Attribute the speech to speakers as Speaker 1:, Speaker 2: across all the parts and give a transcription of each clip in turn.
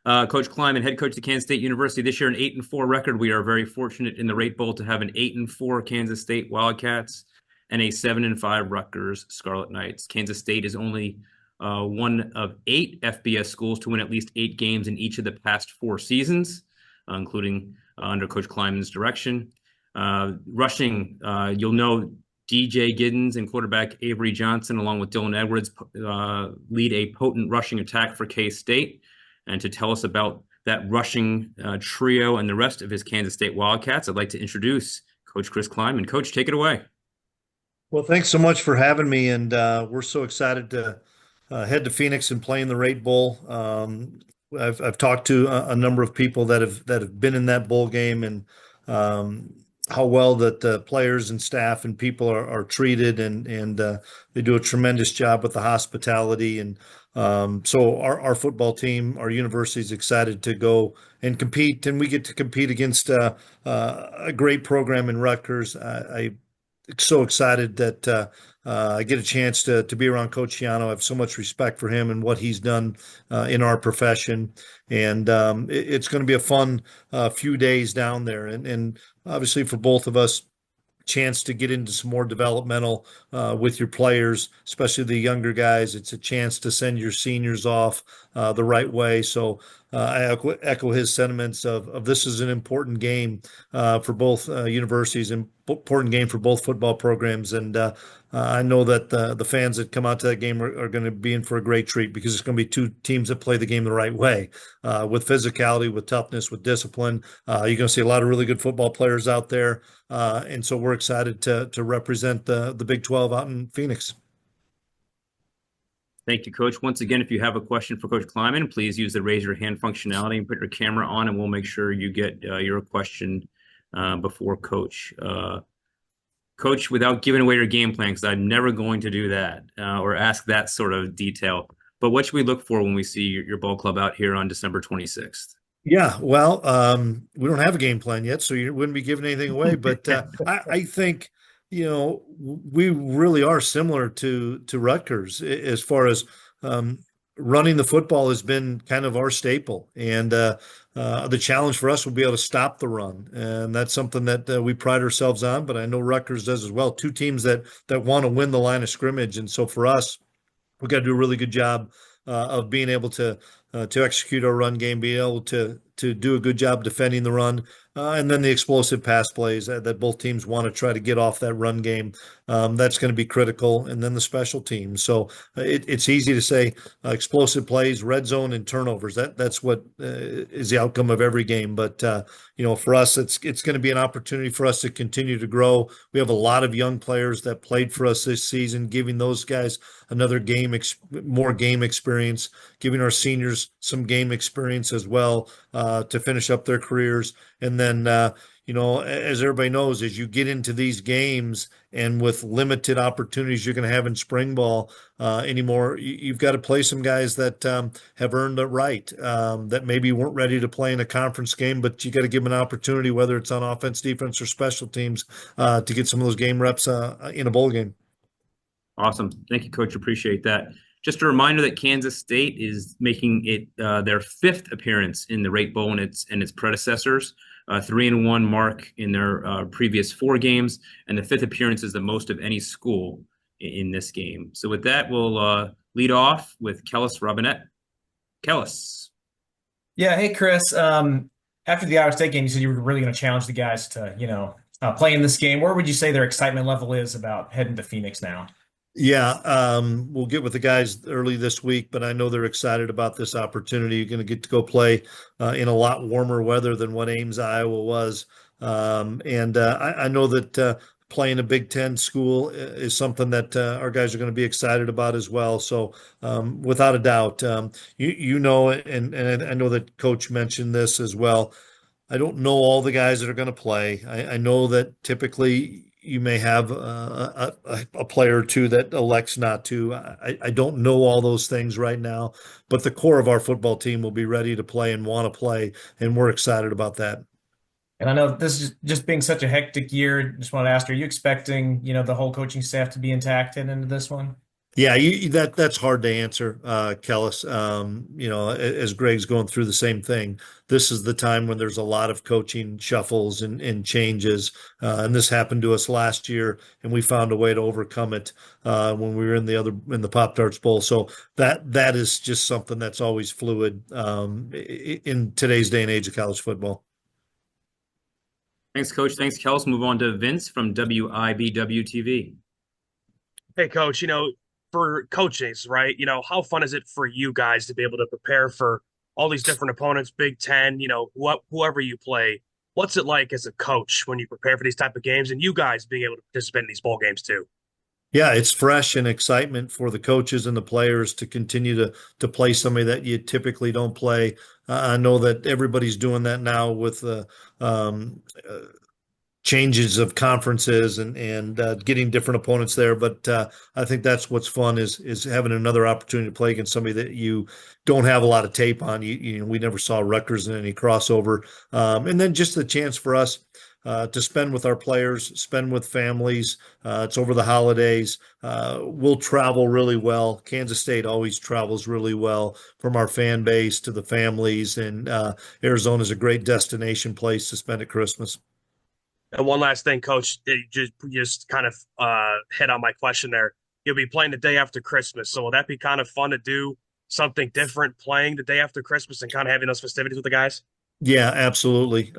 Speaker 1: Coach Klieman, head coach at Kansas State University, this year an 8-4 record. We are very fortunate in the Rate Bowl to have an 8-4 Kansas State Wildcats and a 7-5 Rutgers Scarlet Knights. Kansas State is only one of 8 FBS schools to win at least 8 games in each of the past 4 seasons, including under Coach Klieman's direction. Rushing, you'll know DJ Giddens and quarterback Avery Johnson, along with Dylan Edwards, lead a potent rushing attack for K-State. And to tell us about that rushing trio and the rest of his Kansas State Wildcats, I'd like to introduce Coach Chris Klieman. Coach, take it away.
Speaker 2: Well, thanks so much for having me, and we're so excited to head to Phoenix and play in the Rate Bowl. I've talked to a number of people that have been in that bowl game, and how well that the players and staff and people are treated, and they do a tremendous job with the hospitality. And so our football team, our university is excited to go and compete, and we get to compete against a great program in Rutgers. I so excited that I get a chance to be around Coach Shiano. I have so much respect for him and what he's done in our profession, and it's going to be a fun few days down there, and obviously for both of us, chance to get into some more developmental with your players, especially the younger guys. It's a chance to send your seniors off the right way. So I echo his sentiments of this is an important game for both universities, and important game for both football programs. And I know that the fans that come out to that game are going to be in for a great treat, because it's going to be two teams that play the game the right way, with physicality, with toughness, with discipline. You're going to see a lot of really good football players out there. And so we're excited to represent the Big 12 out in Phoenix.
Speaker 1: Thank you, Coach. Once again, if you have a question for Coach Klieman, please use the raise your hand functionality and put your camera on, and we'll make sure you get your question before Coach. Coach, without giving away your game plan, because I'm never going to do that or ask that sort of detail, but what should we look for when we see your ball club out here on December 26th?
Speaker 2: Yeah, well, we don't have a game plan yet, so you wouldn't be giving anything away. But I think, we really are similar to Rutgers as far as running the football has been kind of our staple, and the challenge for us will be able to stop the run, and that's something that we pride ourselves on. But I know Rutgers does as well. Two teams that want to win the line of scrimmage, and so for us, we've got to do a really good job of being able to execute our run game, be able to do a good job defending the run, and then the explosive pass plays that both teams want to try to get off that run game. That's going to be critical, and then the special teams. So it's easy to say explosive plays, red zone, and turnovers. That's what is the outcome of every game. But for us, it's going to be an opportunity for us to continue to grow. We have a lot of young players that played for us this season, giving those guys another more game experience, giving our seniors some game experience as well to finish up their careers. And then, as everybody knows, as you get into these games and with limited opportunities you're going to have in spring ball anymore, you've got to play some guys that have earned it right, that maybe weren't ready to play in a conference game, but you got to give them an opportunity, whether it's on offense, defense, or special teams, to get some of those game reps in a bowl game.
Speaker 1: Awesome. Thank you, Coach. Appreciate that. Just a reminder that Kansas State is making it their 5th appearance in the Rate Bowl and its predecessors. 3-1 mark in their previous 4 games, and the 5th appearance is the most of any school in this game. So with that, we'll lead off with Kellis Robinette. Kellis.
Speaker 3: Yeah, hey Chris. After the Iowa State game, you said you were really going to challenge the guys to, play in this game. Where would you say their excitement level is about heading to Phoenix now?
Speaker 2: Yeah, we'll get with the guys early this week, but I know they're excited about this opportunity. You're going to get to go play in a lot warmer weather than what Ames, Iowa was. And I know that playing a Big Ten school is something that our guys are going to be excited about as well. So without a doubt, and I know that Coach mentioned this as well. I don't know all the guys that are going to play. I know that typically you may have a player or two that elects not to. I don't know all those things right now, but the core of our football team will be ready to play and want to play, and we're excited about that.
Speaker 3: And I know this is just being such a hectic year. Just want to ask, are you expecting, the whole coaching staff to be intact heading into this one?
Speaker 2: Yeah, that's hard to answer, Kellis. As Greg's going through the same thing, this is the time when there's a lot of coaching shuffles and changes. And this happened to us last year, and we found a way to overcome it when we were in the Pop-Tarts Bowl. So that is just something that's always fluid in today's day and age of college football.
Speaker 1: Thanks, Coach. Thanks, Kels. Move on to Vince from WIBW TV.
Speaker 4: Hey, coach, for coaches, right? How fun is it for you guys to be able to prepare for all these different opponents, Big Ten, whoever you play? What's it like as a coach when you prepare for these type of games and you guys being able to participate in these bowl games too?
Speaker 2: Yeah, it's fresh and excitement for the coaches and the players to continue to play somebody that you typically don't play. I know that everybody's doing that now with the changes of conferences and getting different opponents there. But I think that's what's fun is having another opportunity to play against somebody that you don't have a lot of tape on. We never saw Rutgers in any crossover, and then just the chance for us. To spend with our players, spend with families. It's over the holidays. We'll travel really well. Kansas State always travels really well from our fan base to the families, and Arizona is a great destination place to spend at Christmas.
Speaker 4: And one last thing, coach, you just kind of hit on my question there. You'll be playing the day after Christmas. So will that be kind of fun to do something different playing the day after Christmas and kind of having those festivities with the guys?
Speaker 2: Yeah, absolutely.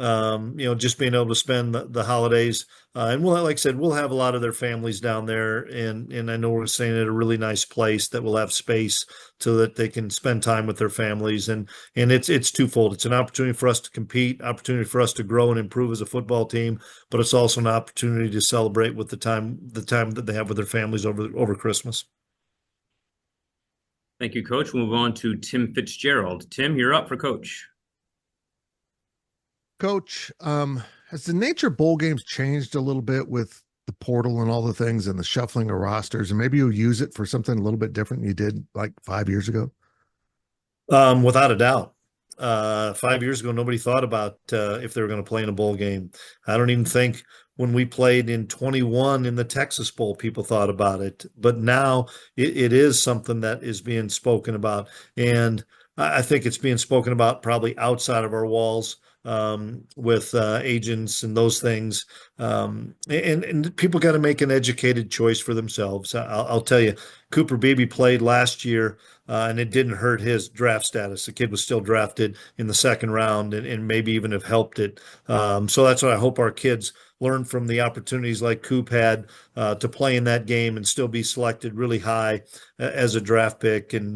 Speaker 2: Just being able to spend the holidays, and we'll, like I said, we'll have a lot of their families down there, and I know we're staying at a really nice place that will have space so that they can spend time with their families, and it's twofold. It's an opportunity for us to compete, opportunity for us to grow and improve as a football team, but it's also an opportunity to celebrate with the time that they have with their families over Christmas.
Speaker 1: Thank you, Coach. We'll move on to Tim Fitzgerald. Tim, you're up for Coach.
Speaker 5: Coach, has the nature of bowl games changed a little bit with the portal and all the things and the shuffling of rosters? And maybe you'll use it for something a little bit different than you did like 5 years ago?
Speaker 2: Without a doubt. 5 years ago, nobody thought about if they were going to play in a bowl game. I don't even think when we played in 21 in the Texas Bowl, people thought about it. But now it is something that is being spoken about. And I think it's being spoken about probably outside of our walls with agents and those things. And people got to make an educated choice for themselves. I'll tell you, Cooper Beebe played last year, and it didn't hurt his draft status. The kid was still drafted in the second round and maybe even have helped it. So that's what I hope our kids learn from the opportunities like Coop had to play in that game and still be selected really high as a draft pick. And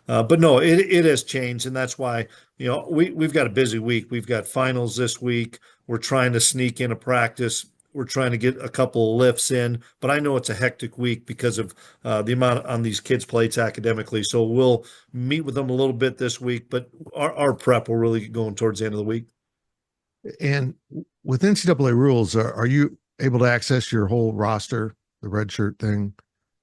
Speaker 2: but no, it has changed, and that's why we've got a busy week. We've got finals this week. We're trying to sneak in a practice. We're trying to get a couple of lifts in, but I know it's a hectic week because of the amount on these kids' plates academically. So we'll meet with them a little bit this week, but our prep will really get going towards the end of the week.
Speaker 5: And with NCAA rules, are you able to access your whole roster, the red shirt thing?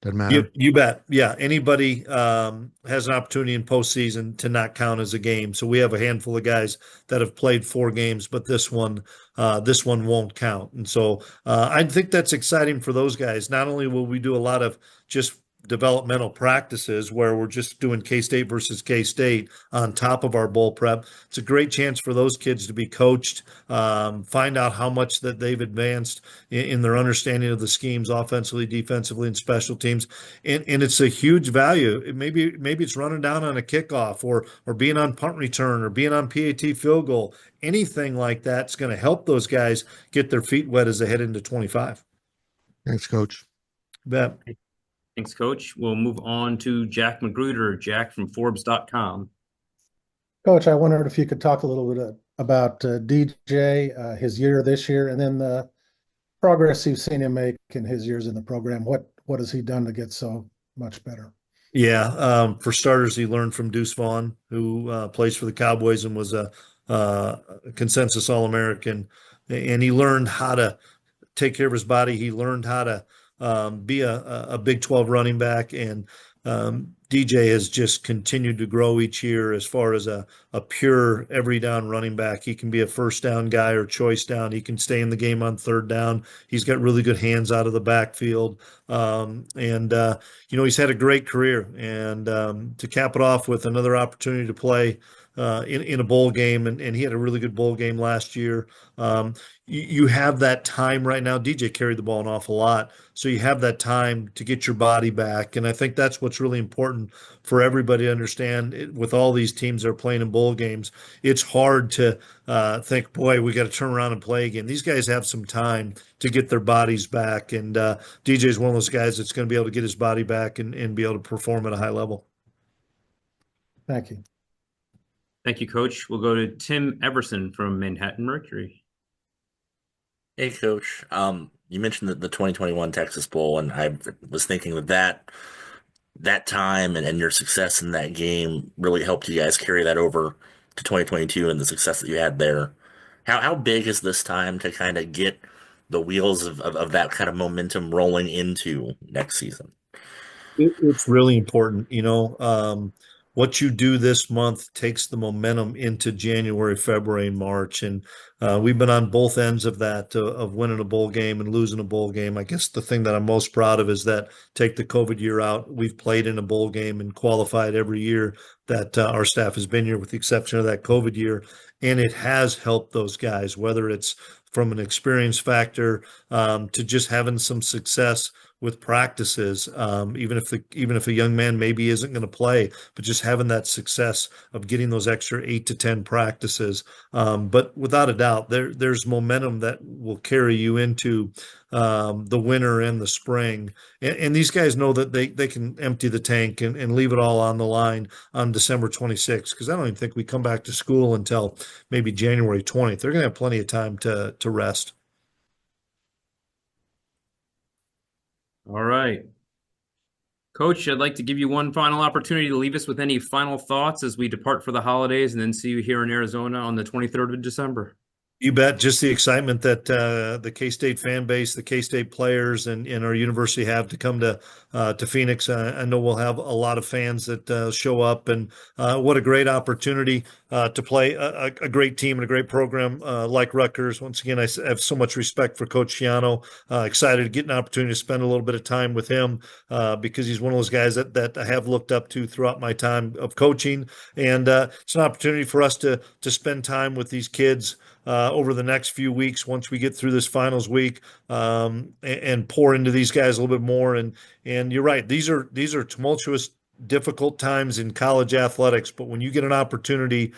Speaker 5: Doesn't matter.
Speaker 2: You bet. Yeah. Anybody has an opportunity in postseason to not count as a game. So we have a handful of guys that have played 4 games, but this one won't count. And so I think that's exciting for those guys. Not only will we do a lot of just developmental practices where we're just doing K-State versus K-State on top of our bowl prep. It's a great chance for those kids to be coached, find out how much that they've advanced in their understanding of the schemes offensively, defensively, and special teams. And it's a huge value. Maybe it's running down on a kickoff or being on punt return or being on PAT field goal. Anything like that's going to help those guys get their feet wet as they head into 25.
Speaker 5: Thanks, Coach.
Speaker 2: Bet.
Speaker 1: Thanks, Coach. We'll move on to Jack Magruder. Jack from Forbes.com.
Speaker 6: Coach, I wondered if you could talk a little bit about DJ, his year this year, and then the progress you've seen him make in his years in the program. What has he done to get so much better?
Speaker 2: Yeah, for starters, he learned from Deuce Vaughn, who plays for the Cowboys and was a consensus All-American. And he learned how to take care of his body. He learned how to be a Big 12 running back. And DJ has just continued to grow each year as far as a pure every down running back. He can be a first down guy or choice down. He can stay in the game on third down. He's got really good hands out of the backfield. He's had a great career. And to cap it off with another opportunity to play in a bowl game, and he had a really good bowl game last year. You have that time right now. DJ carried the ball an awful lot, so you have that time to get your body back, and I think that's what's really important for everybody to understand. With all these teams that are playing in bowl games, it's hard to think, boy, we got to turn around and play again. These guys have some time to get their bodies back, and DJ is one of those guys that's going to be able to get his body back and be able to perform at a high level.
Speaker 6: Thank you.
Speaker 1: Thank you, Coach. We'll go to Tim Everson from Manhattan Mercury.
Speaker 7: Hey, Coach. You mentioned the 2021 Texas Bowl, and I was thinking that time and your success in that game really helped you guys carry that over to 2022 and the success that you had there. How big is this time to kind of get the wheels of that kind of momentum rolling into next season?
Speaker 2: It's really important. What you do this month takes the momentum into January, February, and March. And we've been on both ends of that, of winning a bowl game and losing a bowl game. I guess the thing that I'm most proud of is that, take the COVID year out, we've played in a bowl game and qualified every year that our staff has been here, with the exception of that COVID year. And it has helped those guys, whether it's from an experience factor to just having some success with practices, even if a young man maybe isn't going to play, but just having that success of getting those extra 8 to 10 practices. But without a doubt, there's momentum that will carry you into the winter and the spring. And these guys know that they can empty the tank and leave it all on the line on December 26th, because I don't even think we come back to school until maybe January 20th. They're going to have plenty of time to rest.
Speaker 1: All right. Coach, I'd like to give you one final opportunity to leave us with any final thoughts as we depart for the holidays and then see you here in Arizona on the 23rd of December.
Speaker 2: You bet. Just the excitement that the K-State fan base, the K-State players, and our university have to come to Phoenix. I know we'll have a lot of fans that show up, and what a great opportunity to play a great team and a great program like Rutgers. Once again, I have so much respect for Coach Schiano. Excited to get an opportunity to spend a little bit of time with him because he's one of those guys that I have looked up to throughout my time of coaching, and it's an opportunity for us to spend time with these kids over the next few weeks once we get through this finals week, and pour into these guys a little bit more. And you're right, these are tumultuous, difficult times in college athletics, but when you get an opportunity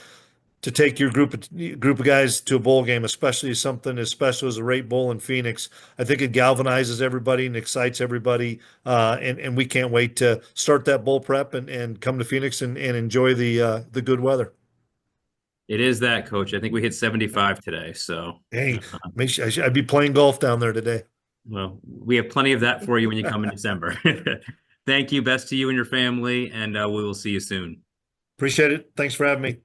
Speaker 2: to take your group of guys to a bowl game, especially something as special as a Rate Bowl in Phoenix, I think it galvanizes everybody and excites everybody. And we can't wait to start that bowl prep and come to Phoenix and enjoy the good weather.
Speaker 1: It is that, Coach. I think we hit 75 today. So,
Speaker 2: hey, I'd be playing golf down there today.
Speaker 1: Well, we have plenty of that for you when you come in December. Thank you. Best to you and your family, and we will see you soon.
Speaker 2: Appreciate it. Thanks for having me.